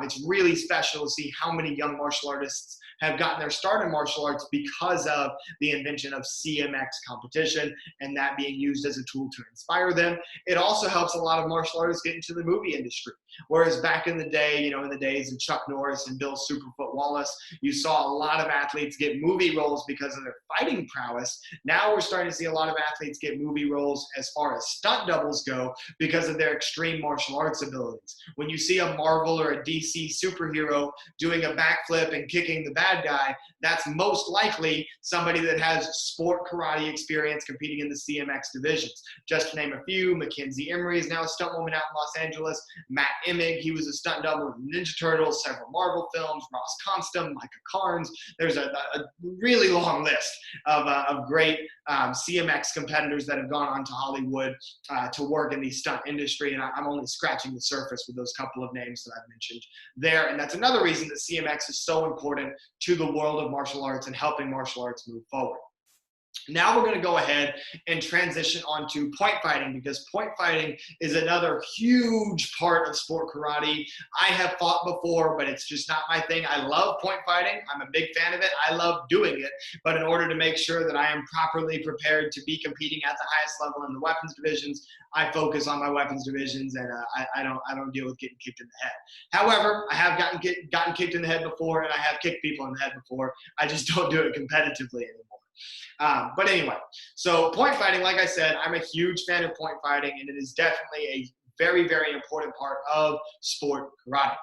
It's really special to see how many young martial artists have gotten their start in martial arts because of the invention of CMX competition and that being used as a tool to inspire them. It also helps a lot of martial artists get into the movie industry. Whereas back in the day, you know, in the days of Chuck Norris and Bill Superfoot Wallace, you saw a lot of athletes get movie roles because of their fighting prowess. Now we're starting to see a lot of athletes get movie roles as far as stunt doubles go because of their extreme martial arts abilities. When you see a Marvel or a DC superhero doing a backflip and kicking the bad guy, that's most likely somebody that has sport karate experience competing in the CMX divisions. Just to name a few, Mackenzie Emery is now a stunt woman out in Los Angeles. Matt Emig, he was a stunt double with Ninja Turtles, several Marvel films, Ross Constant, Micah Carnes. There's a really long list of great CMX competitors that have gone on to Hollywood to work in the stunt industry, and I'm only scratching the surface with those couple of names that I've mentioned there. And that's another reason that CMX is so important to the world of martial arts and helping martial arts move forward. Now we're going to go ahead and transition on to point fighting, because point fighting is another huge part of sport karate. I have fought before, but it's just not my thing. I love point fighting. I'm a big fan of it. I love doing it. But in order to make sure that I am properly prepared to be competing at the highest level in the weapons divisions, I focus on my weapons divisions, and I don't deal with getting kicked in the head. However, I have gotten kicked in the head before, and I have kicked people in the head before. I just don't do it competitively anymore. But anyway, so point fighting, like I said, I'm a huge fan of point fighting, and it is definitely a very, very important part of sport karate.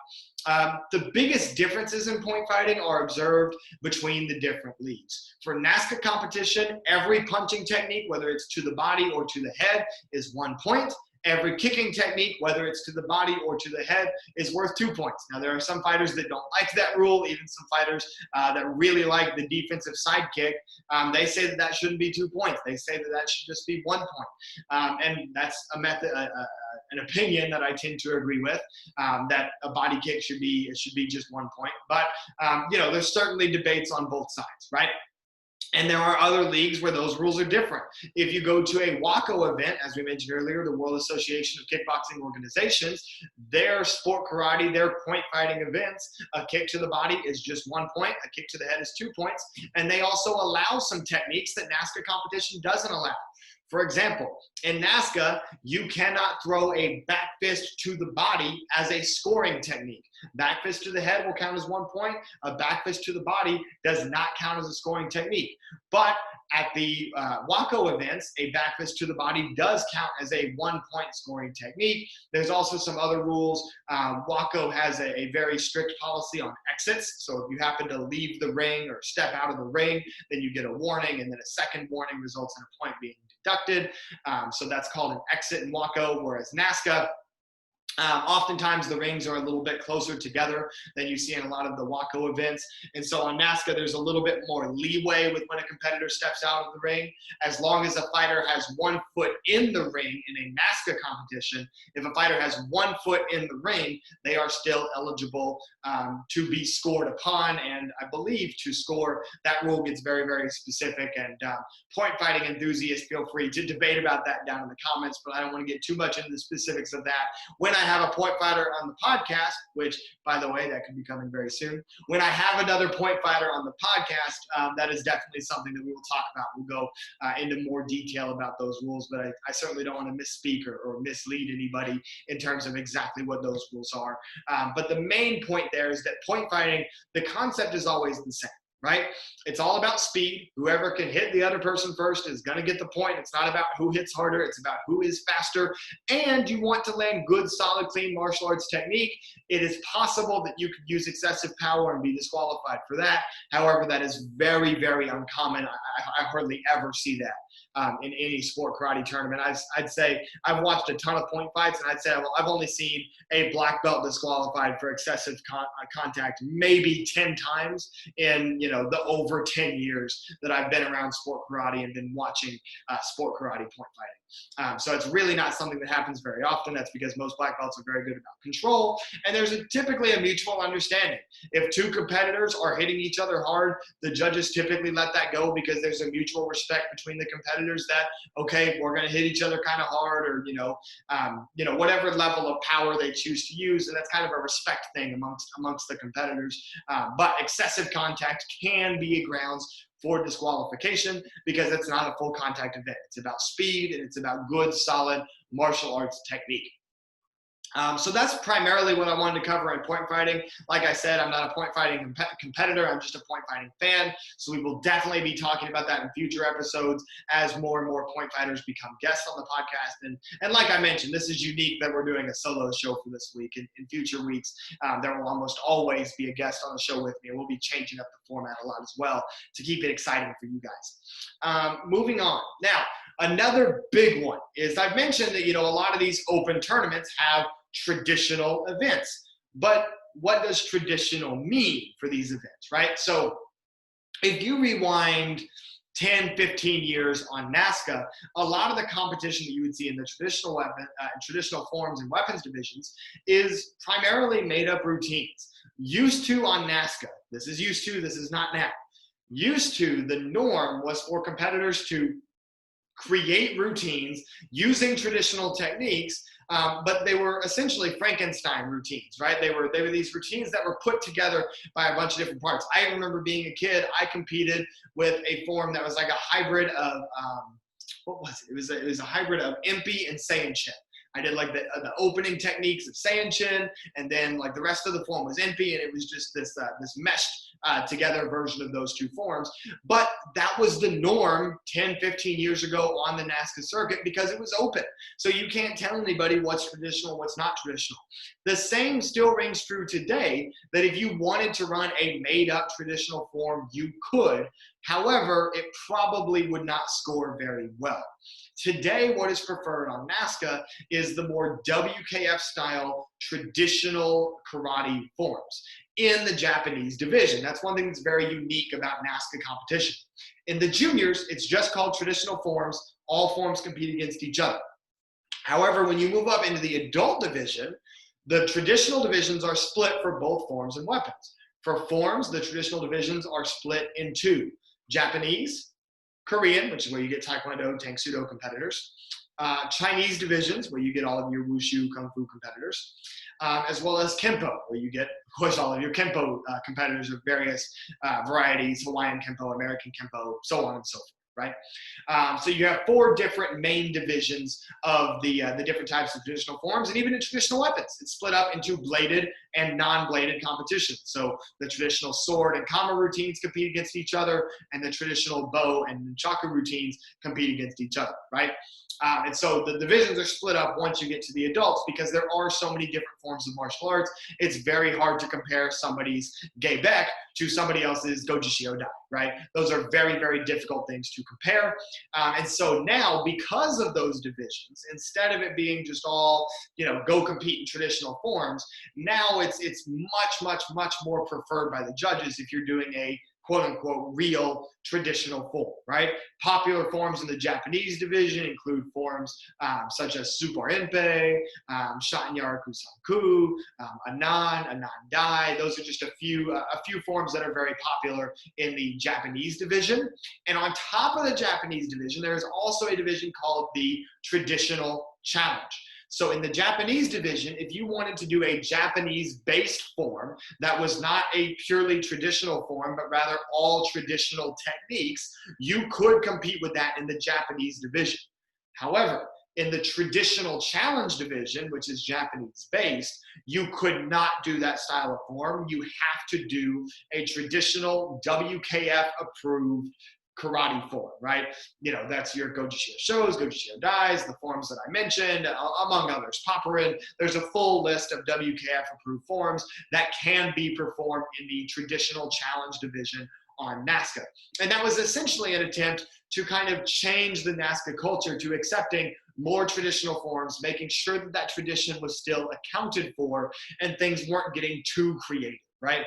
The biggest differences in point fighting are observed between the different leagues. For NASCA competition, every punching technique, whether it's to the body or to the head, is 1 point. Every kicking technique, whether it's to the body or to the head, is worth 2 points. Now, there are some fighters that don't like that rule, even some fighters that really like the defensive side kick. They say that that shouldn't be 2 points. They say that that should just be 1 point. And that's a method, an opinion that I tend to agree with, that a body kick should be just 1 point. But, you know, there's certainly debates on both sides, right? And there are other leagues where those rules are different. If you go to a WACO event, as we mentioned earlier, the World Association of Kickboxing Organizations, their sport karate, their point fighting events, a kick to the body is just 1 point, a kick to the head is 2 points. And they also allow some techniques that NASCA competition doesn't allow. For example, in NASCA, you cannot throw a back fist to the body as a scoring technique. Back fist to the head will count as 1 point. A back fist to the body does not count as a scoring technique. But at the WACO events, a back fist to the body does count as a 1 point scoring technique. There's also some other rules. WACO has a very strict policy on exits. So if you happen to leave the ring or step out of the ring, then you get a warning, and then a second warning results in a point being deducted. So that's called an exit in WACO, whereas NASCA, oftentimes the rings are a little bit closer together than you see in a lot of the WACO events. And so on NASCA, there's a little bit more leeway with when a competitor steps out of the ring. As long as a fighter has 1 foot in the ring in a NASCA competition, if a fighter has 1 foot in the ring, they are still eligible to be scored upon. And I believe to score, that rule gets very, very specific. And point fighting enthusiasts, feel free to debate about that down in the comments, but I don't want to get too much into the specifics of that. When I have a point fighter on the podcast, which, by the way, that could be coming very soon. When I have another point fighter on the podcast, that is definitely something that we will talk about. We'll go into more detail about those rules, but I certainly don't want to misspeak or mislead anybody in terms of exactly what those rules are. But the main point there is that point fighting, the concept is always the same. Right? It's all about speed. Whoever can hit the other person first is going to get the point. It's not about who hits harder. It's about who is faster. And you want to land good, solid, clean martial arts technique. It is possible that you could use excessive power and be disqualified for that. However, that is very, very uncommon. I hardly ever see that. In any sport karate tournament. I'd say I've watched a ton of point fights, and I'd say I've only seen a black belt disqualified for excessive contact maybe 10 times in the over 10 years that I've been around sport karate and been watching sport karate point fighting. So it's really not something that happens very often. That's because most black belts are very good about control, and there's typically a mutual understanding. If two competitors are hitting each other hard, the judges typically let that go because there's a mutual respect between the competitors that, okay, we're going to hit each other kind of hard, or whatever level of power they choose to use, and that's kind of a respect thing amongst the competitors. But excessive contact can be a grounds for disqualification because it's not a full contact event. It's about speed, and it's about good, solid martial arts technique. So that's primarily what I wanted to cover in point fighting. Like I said, I'm not a point fighting competitor. I'm just a point fighting fan. So we will definitely be talking about that in future episodes as more and more point fighters become guests on the podcast. And like I mentioned, this is unique that we're doing a solo show for this week. In future weeks, there will almost always be a guest on the show with me. And we'll be changing up the format a lot as well to keep it exciting for you guys. Moving on. Now, another big one is I've mentioned that, a lot of these open tournaments have traditional events. But what does traditional mean for these events, right? So if you rewind 10, 15 years on NASCA, a lot of the competition that you would see in the traditional forms and weapons divisions is primarily made up routines. Used to on NASCA, this is not now. Used to, the norm was for competitors to create routines using traditional techniques, but they were essentially Frankenstein routines, right? They were these routines that were put together by a bunch of different parts. I remember being a kid, I competed with a form that was like a hybrid of, what was it? It was a hybrid of Impy and Seiyin-Shin. I did like the opening techniques of Seiyin-Shin, and then like the rest of the form was Impy, and it was just this meshed together version of those two forms. But that was the norm 10, 15 years ago on the NASCA circuit because it was open. So you can't tell anybody what's traditional, what's not traditional. The same still rings true today, that if you wanted to run a made-up traditional form, you could. However, it probably would not score very well. Today, what is preferred on NASCA is the more WKF-style traditional karate forms in the Japanese division. That's one thing that's very unique about NASCA competition. In the juniors, it's just called traditional forms. All forms compete against each other. However, when you move up into the adult division, the traditional divisions are split for both forms and weapons. For forms, the traditional divisions are split in two. Japanese, Korean, which is where you get Taekwondo, Tang Sudo competitors, Chinese divisions, where you get all of your Wushu, Kung Fu competitors, as well as Kempo, where you get, of course, all of your Kempo competitors of various varieties, Hawaiian Kempo, American Kempo, so on and so forth, right? So you have 4 different main divisions of the different types of traditional forms, and even in traditional weapons. It's split up into bladed and non-bladed competitions. So the traditional sword and kama routines compete against each other, and the traditional bow and nunchaku routines compete against each other, right? And so the divisions are split up once you get to the adults, because there are so many different forms of martial arts. It's very hard to compare somebody's Geibek to somebody else's Goju Shiodai, right? Those are very, very difficult things to compare. And so now, because of those divisions, instead of it being just all, go compete in traditional forms, now it's much more preferred by the judges if you're doing a quote-unquote real traditional form, right? Popular forms in the Japanese division include forms such as Super Enpei, Shatanyaraku Sanku, Anan Dai. Those are just a few forms that are very popular in the Japanese division. And on top of the Japanese division, there is also a division called the Traditional Challenge. So in the Japanese division, if you wanted to do a Japanese-based form that was not a purely traditional form, but rather all traditional techniques, you could compete with that in the Japanese division. However, in the Traditional Challenge division, which is Japanese-based, you could not do that style of form. You have to do a traditional WKF-approved karate form, right? That's your Goju Shos, Goju Shiodais, the forms that I mentioned, among others. Paparin, there's a full list of WKF-approved forms that can be performed in the Traditional Challenge division on NASCA. And that was essentially an attempt to kind of change the NASCA culture to accepting more traditional forms, making sure that that tradition was still accounted for and things weren't getting too creative, right?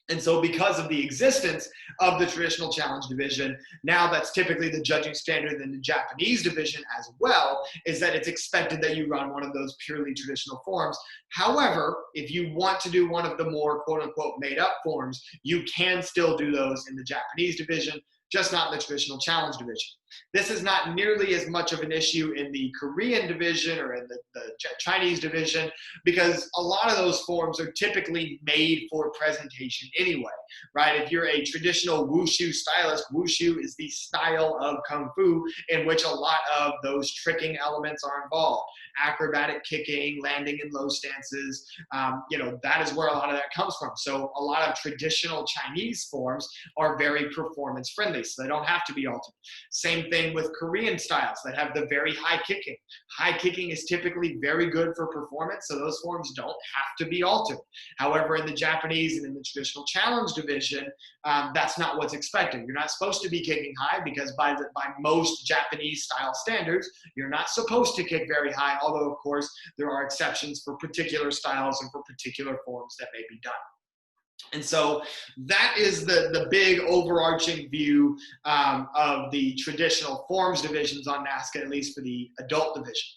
And so because of the existence of the Traditional Challenge division, now that's typically the judging standard in the Japanese division as well, is that it's expected that you run one of those purely traditional forms. However, if you want to do one of the more quote-unquote made-up forms, you can still do those in the Japanese division, just not in the Traditional Challenge division. This is not nearly as much of an issue in the Korean division or in the Chinese division, because a lot of those forms are typically made for presentation anyway, right? If you're a traditional Wushu stylist, Wushu is the style of Kung Fu in which a lot of those tricking elements are involved. Acrobatic kicking, landing in low stances, that is where a lot of that comes from. So a lot of traditional Chinese forms are very performance friendly, so they don't have to be altered. Same thing with Korean styles that have the very high kicking. High kicking is typically very good for performance, so those forms don't have to be altered. However, in the Japanese and in the Traditional Challenge division, that's not what's expected. You're not supposed to be kicking high, because by most Japanese style standards, you're not supposed to kick very high, although of course there are exceptions for particular styles and for particular forms that may be done. And so that is the big overarching view of the traditional forms divisions on NASCA, at least for the adult division.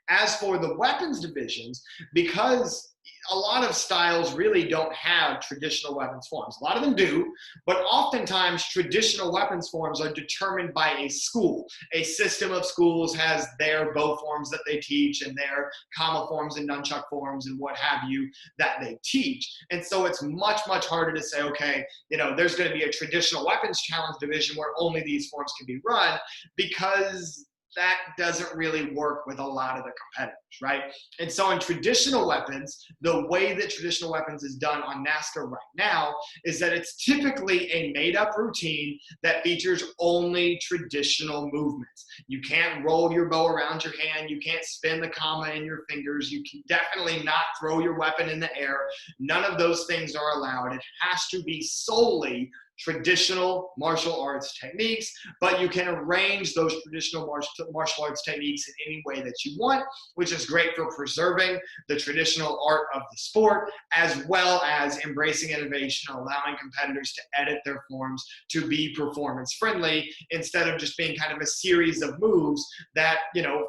As for the weapons divisions, because a lot of styles really don't have traditional weapons forms. A lot of them do, but oftentimes traditional weapons forms are determined by a school. A system of schools has their bow forms that they teach and their kama forms and nunchuck forms and what have you that they teach. And so it's much harder to say, okay, there's going to be a traditional weapons challenge division where only these forms can be run, because that doesn't really work with a lot of the competitors, right? And so in traditional weapons, the way that traditional weapons is done on NASCA right now is that it's typically a made-up routine that features only traditional movements. You can't roll your bow around your hand. You can't spin the kama in your fingers. You can definitely not throw your weapon in the air. None of those things are allowed. It has to be solely traditional martial arts techniques, but you can arrange those traditional martial arts techniques in any way that you want, which is great for preserving the traditional art of the sport, as well as embracing innovation, allowing competitors to edit their forms to be performance friendly, instead of just being kind of a series of moves that,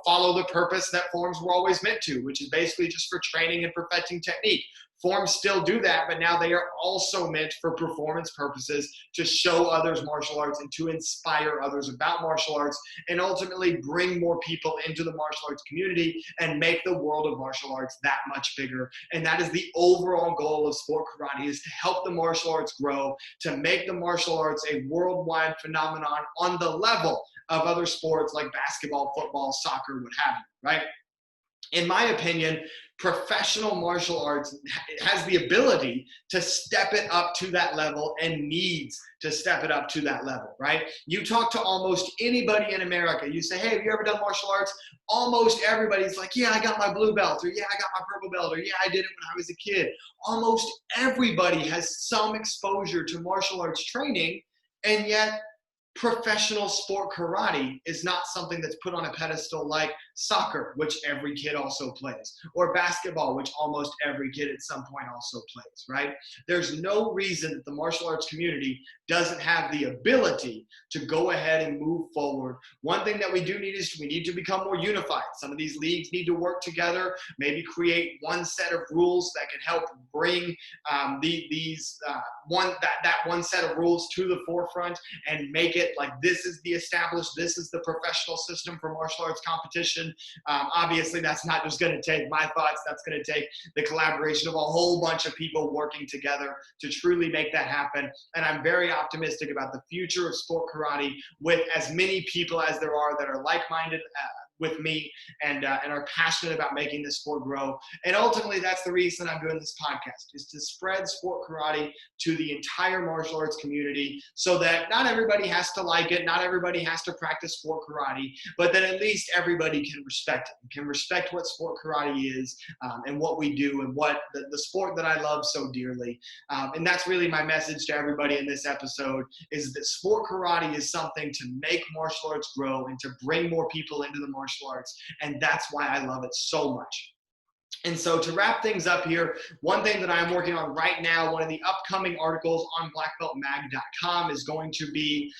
follow the purpose that forms were always meant to, which is basically just for training and perfecting technique. Forms still do that, but now they are also meant for performance purposes, to show others martial arts and to inspire others about martial arts, and ultimately bring more people into the martial arts community and make the world of martial arts that much bigger. And that is the overall goal of sport karate, is to help the martial arts grow, to make the martial arts a worldwide phenomenon on the level of other sports like basketball, football, soccer, what have you, right? In my opinion, professional martial arts has the ability to step it up to that level and needs to step it up to that level, right? You talk to almost anybody in America, you say, hey, have you ever done martial arts? Almost everybody's like, yeah, I got my blue belt, or yeah, I got my purple belt, or yeah, I did it when I was a kid. Almost everybody has some exposure to martial arts training, and yet professional sport karate is not something that's put on a pedestal like soccer, which every kid also plays, or basketball, which almost every kid at some point also plays, right? There's no reason that the martial arts community doesn't have the ability to go ahead and move forward. One thing that we do need is we need to become more unified. Some of these leagues need to work together, maybe create one set of rules that can help bring that one set of rules to the forefront and make it like this is the established, this is the professional system for martial arts competition. Obviously, that's not just going to take my thoughts. That's going to take the collaboration of a whole bunch of people working together to truly make that happen. And I'm very optimistic about the future of sport karate with as many people as there are that are like-minded with me and are passionate about making this sport grow. And ultimately, that's the reason I'm doing this podcast, is to spread sport karate to the entire martial arts community, so that not everybody has to like it, not everybody has to practice sport karate, but that at least everybody can respect it, can respect what sport karate is, and what we do, and what the sport that I love so dearly. And that's really my message to everybody in this episode, is that sport karate is something to make martial arts grow and to bring more people into the martial arts, and that's why I love it so much. And so to wrap things up here, one thing that I'm working on right now, one of the upcoming articles on blackbeltmag.com is going to be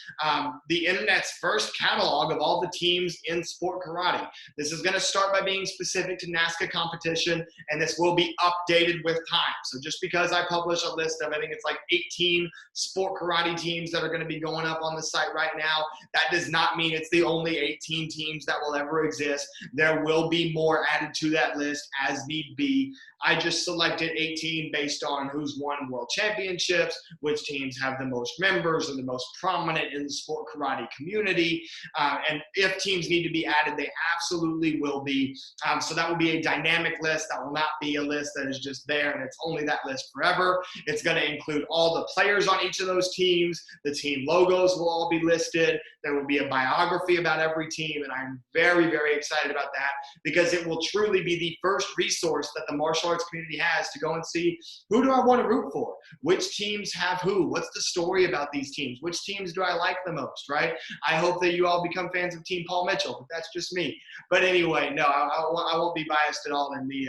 the internet's first catalog of all the teams in sport karate. This is going to start by being specific to NASCA competition, and this will be updated with time. So just because I publish a list of, I think it's like 18 sport karate teams that are going to be going up on the site right now, that does not mean it's the only 18 teams that will ever exist. There will be more added to that list as need be. I just selected 18 based on who's won world championships, which teams have the most members and the most prominent in the sport karate community. And if teams need to be added, they absolutely will be. So that will be a dynamic list. That will not be a list that is just there and it's only that list forever. It's going to include all the players on each of those teams. The team logos will all be listed. There will be a biography about every team, and I'm very, very excited about that, because it will truly be the first resource that the martial arts community has to go and see, who do I want to root for? Which teams have who? What's the story about these teams? Which teams do I like the most, right? I hope that you all become fans of Team Paul Mitchell, but that's just me. But anyway, no, I won't be biased at all in the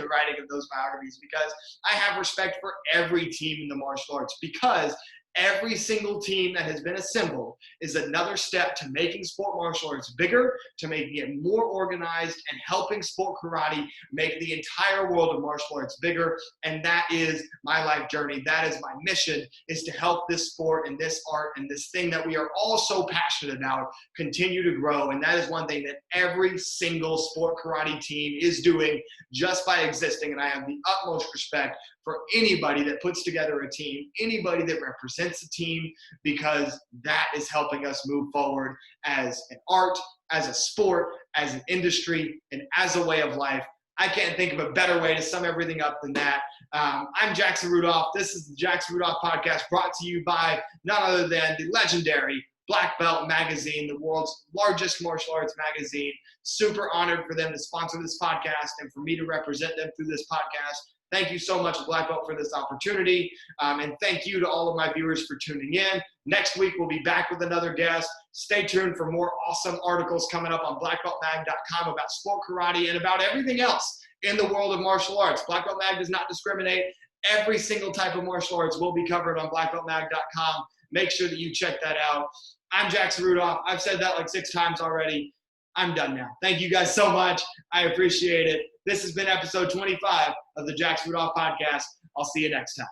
writing of those biographies, because I have respect for every team in the martial arts, because every single team that has been assembled is another step to making sport martial arts bigger, to making it more organized, and helping sport karate make the entire world of martial arts bigger. And that is my life journey. That is my mission, is to help this sport and this art and this thing that we are all so passionate about continue to grow. And that is one thing that every single sport karate team is doing just by existing. And I have the utmost respect for anybody that puts together a team, anybody that represents a team, because that is helping us move forward as an art, as a sport, as an industry, and as a way of life. I can't think of a better way to sum everything up than that. I'm Jackson Rudolph. This is the Jackson Rudolph Podcast, brought to you by none other than the legendary Black Belt Magazine, the world's largest martial arts magazine. Super honored for them to sponsor this podcast and for me to represent them through this podcast. Thank you so much, Black Belt, for this opportunity. And thank you to all of my viewers for tuning in. Next week, we'll be back with another guest. Stay tuned for more awesome articles coming up on blackbeltmag.com about sport karate and about everything else in the world of martial arts. Black Belt Mag does not discriminate. Every single type of martial arts will be covered on blackbeltmag.com. Make sure that you check that out. I'm Jackson Rudolph. I've said that like 6 times already. I'm done now. Thank you guys so much. I appreciate it. This has been episode 25 of the Jax Rudolph podcast. I'll see you next time.